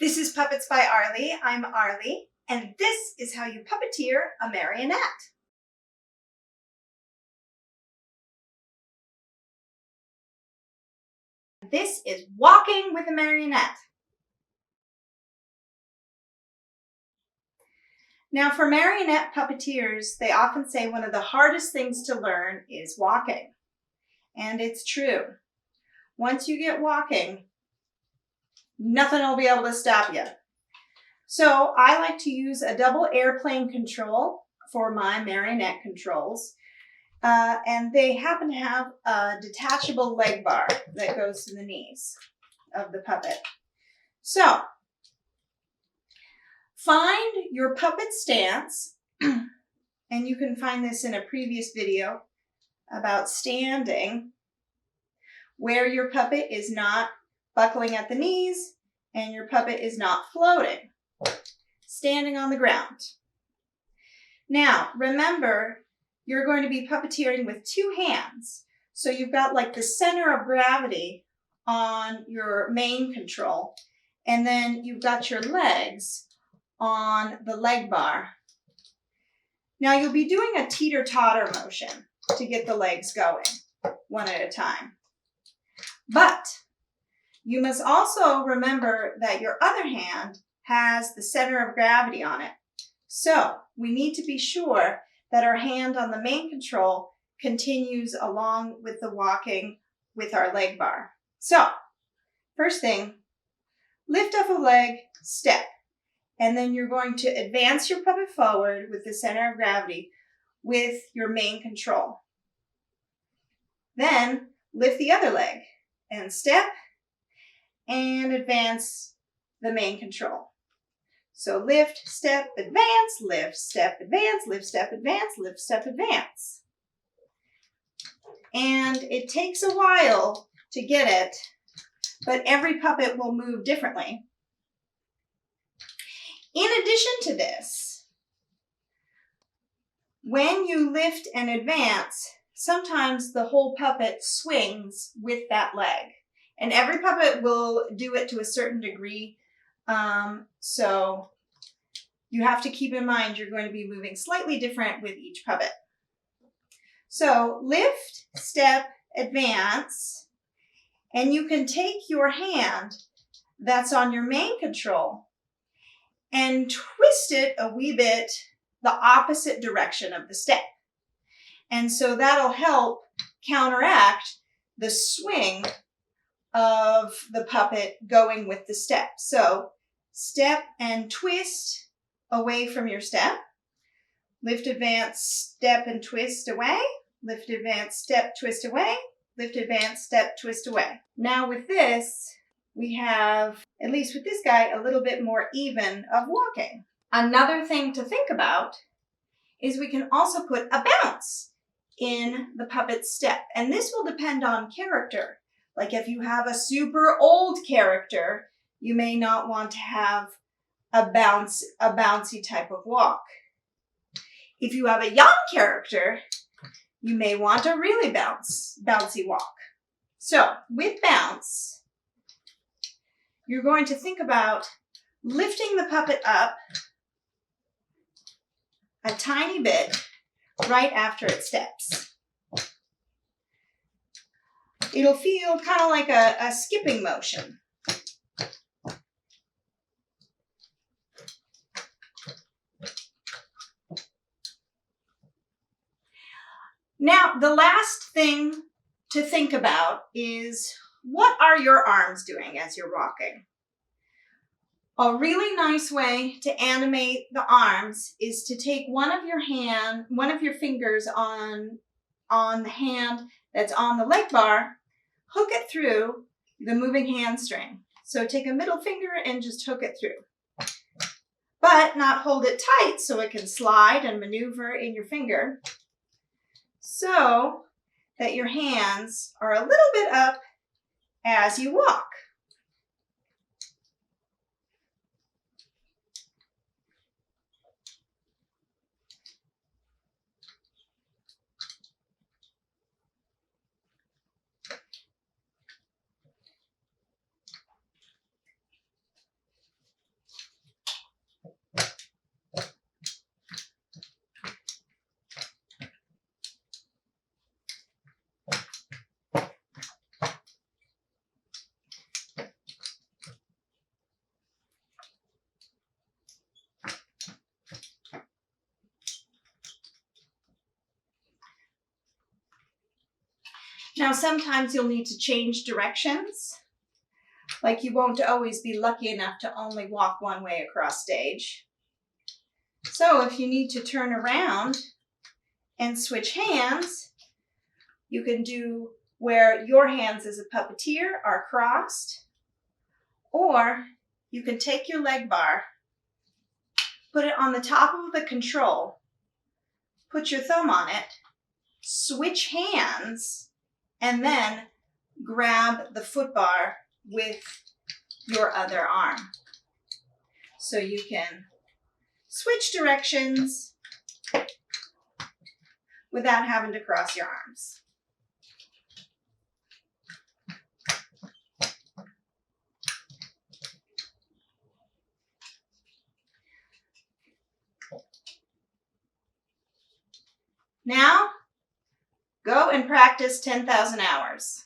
This is Puppets by Arlee. I'm Arlee, and this is how you puppeteer a marionette. This is walking with a marionette. Now, for marionette puppeteers, they often say one of the hardest things to learn is walking. And it's true. Once you get walking, nothing will be able to stop you. So I like to use a double airplane control for my marionette controls. And they happen to have a detachable leg bar that goes to the knees of the puppet. So find your puppet stance, and you can find this in a previous video about standing, where your puppet is not buckling at the knees and your puppet is not floating, standing on the ground. Now, remember, you're going to be puppeteering with two hands. So you've got like the center of gravity on your main control, and then you've got your legs on the leg bar. Now you'll be doing a teeter-totter motion to get the legs going, one at a time. But you must also remember that your other hand has the center of gravity on it. So we need to be sure that our hand on the main control continues along with the walking with our leg bar. So first thing, lift up a leg, step, and then you're going to advance your puppet forward with the center of gravity with your main control. Then lift the other leg and step and advance the main control. So lift, step, advance, lift, step, advance, lift, step, advance, lift, step, advance. And it takes a while to get it, but every puppet will move differently. In addition to this, when you lift and advance, sometimes the whole puppet swings with that leg. And every puppet will do it to a certain degree. So you have to keep in mind you're going to be moving slightly different with each puppet. So lift, step, advance, and you can take your hand that's on your main control and twist it a wee bit the opposite direction of the step. And so that'll help counteract the swing of the puppet going with the step. So step and twist away from your step. Lift, advance, step and twist away. Lift, advance, step, twist away. Lift, advance, step, twist away. Now with this, we have, at least with this guy, a little bit more even of walking. Another thing to think about is we can also put a bounce in the puppet step. And this will depend on character. Like if you have a super old character, you may not want to have a bouncy type of walk. If you have a young character, you may want a really bouncy walk. So with bounce, you're going to think about lifting the puppet up a tiny bit right after it steps. It'll feel kind of like a skipping motion. Now, the last thing to think about is, what are your arms doing as you're walking? A really nice way to animate the arms is to take one of your fingers on the hand that's on the leg bar, hook it through the moving hamstring. So take a middle finger and just hook it through. But not hold it tight so it can slide and maneuver in your finger, so that your hands are a little bit up as you walk. Now, sometimes you'll need to change directions. Like you won't always be lucky enough to only walk one way across stage. So if you need to turn around and switch hands, you can do where your hands as a puppeteer are crossed, or you can take your leg bar, put it on the top of the control, put your thumb on it, switch hands, and then grab the foot bar with your other arm. So you can switch directions without having to cross your arms. Now, go and practice 10,000 hours.